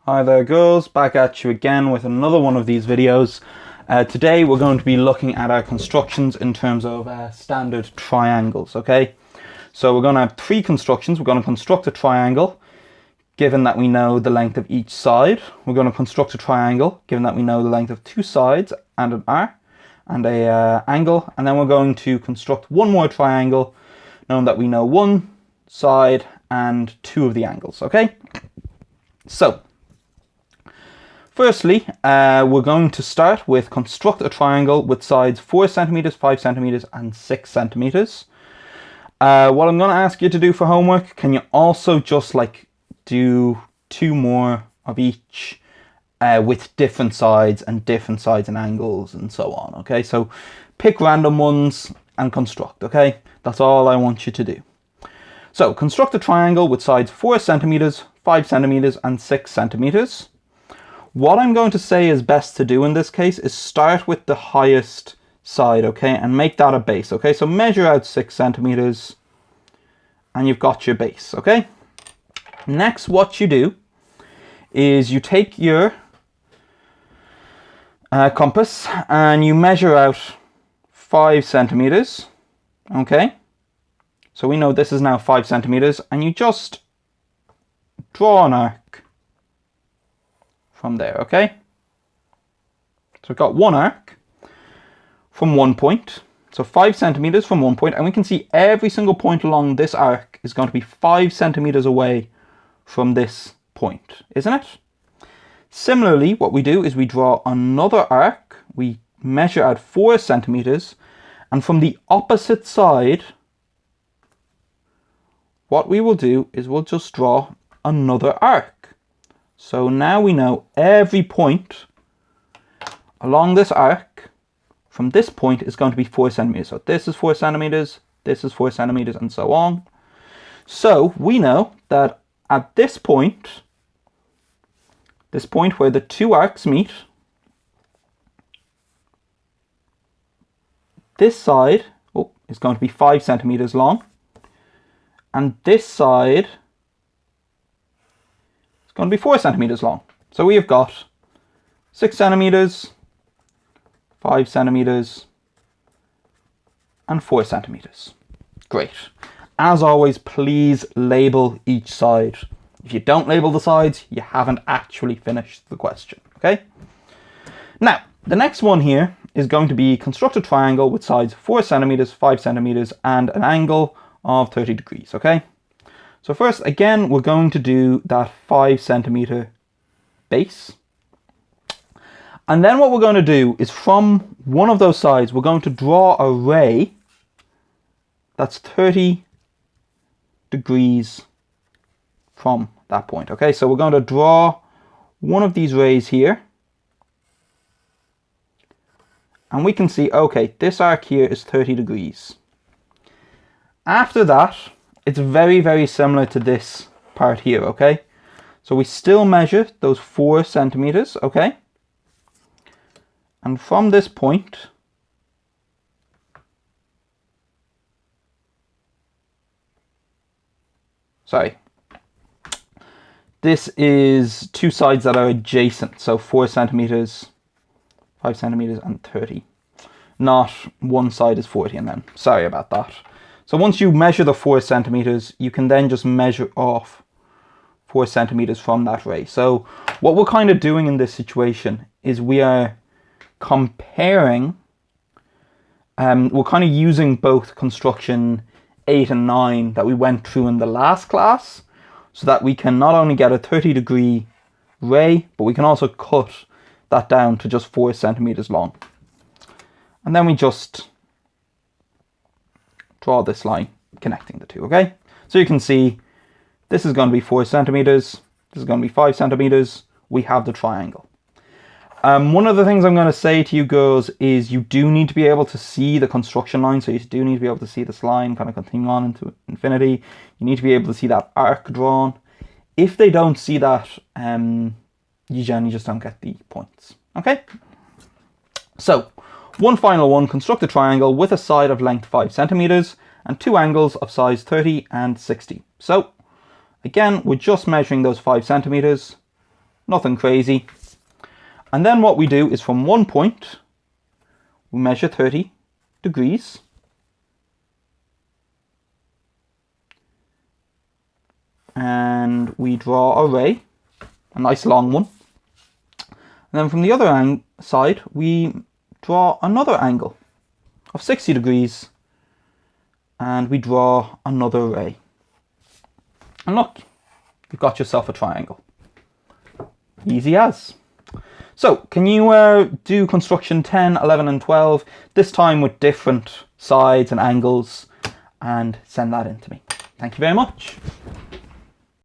Hi there girls, back at you again with another one of these videos. Today we're going to be looking at our constructions in terms of standard triangles, okay? So we're going to have three constructions. We're going to construct a triangle, given that we know the length of each side. We're going to construct a triangle, given that we know the length of two sides and an arc and a angle. And then we're going to construct one more triangle, knowing that we know one side and two of the angles, okay? So, firstly, we're going to start with construct a triangle with sides 4 centimeters, 5 centimeters, and 6 centimeters. What I'm going to ask you to do for homework, can you also just do two more of each with different sides and angles and so on, okay? So pick random ones and construct, okay? That's all I want you to do. So construct a triangle with sides 4 centimeters, 5 centimeters, and 6 centimeters. What I'm going to say is best to do in this case is start with the highest side, okay, and make that a base, okay? So measure out 6 centimeters and you've got your base, okay? Next, what you do is you take your compass and you measure out 5 centimeters, okay? So we know this is now 5 centimeters, and you just draw an arc from there, okay? So we've got one arc from one point, so 5 centimeters from one point, and we can see every single point along this arc is going to be 5 centimeters away from this point, isn't it? Similarly, what we do is we draw another arc, we measure out 4 centimeters, and from the opposite side, what we will do is we'll just draw another arc. So now we know every point along this arc from this point is going to be 4 centimeters. So this is 4 centimeters, this is 4 centimeters, and so on. So we know that at this point where the two arcs meet, this side is going to be 5 centimeters long, and this side is going to be 4 centimeters long. So we have got 6 centimeters, 5 centimeters, and 4 centimeters. Great. As always, please label each side. If you don't label the sides, you haven't actually finished the question, okay? Now, the next one here is going to be construct a triangle with sides 4 centimeters, 5 centimeters, and an angle of 30 degrees, okay? So first, again, we're going to do that 5 centimeter base. And then what we're going to do is from one of those sides, we're going to draw a ray that's 30 degrees from that point, okay? So we're going to draw one of these rays here. And we can see, okay, this arc here is 30 degrees. After that, it's very, very similar to this part here, okay? So we still measure those 4 centimeters, okay? And from this point, this is two sides that are adjacent, so 4 centimeters, 5 centimeters, and 30. Not one side is 40 and then, sorry about that. So once you measure the 4 centimeters, you can then just measure off 4 centimeters from that ray. So what we're kind of doing in this situation is we are comparing, we're kind of using both construction 8 and 9 that we went through in the last class, so that we can not only get a 30 degree ray, but we can also cut that down to just 4 centimeters long. And then we just draw this line connecting the two, okay? So you can see this is going to be 4 centimeters, this is going to be 5 centimeters, we have the triangle. One of the things I'm going to say to you girls is you do need to be able to see the construction line, so you do need to be able to see this line kind of continuing on into infinity. You need to be able to see that arc drawn. If they don't see that, you generally just don't get the points, okay? So, one final one, construct a triangle with a side of length 5 centimeters and two angles of size 30 and 60. So, again, we're just measuring those 5 centimeters Nothing crazy. And then what we do is from one point, we measure 30 degrees. And we draw a ray, a nice long one. And then from the other side, we draw another angle of 60 degrees. And we draw another ray. And look, you've got yourself a triangle. Easy as. So, can you do construction 10, 11 and 12, this time with different sides and angles, and send that in to me. Thank you very much.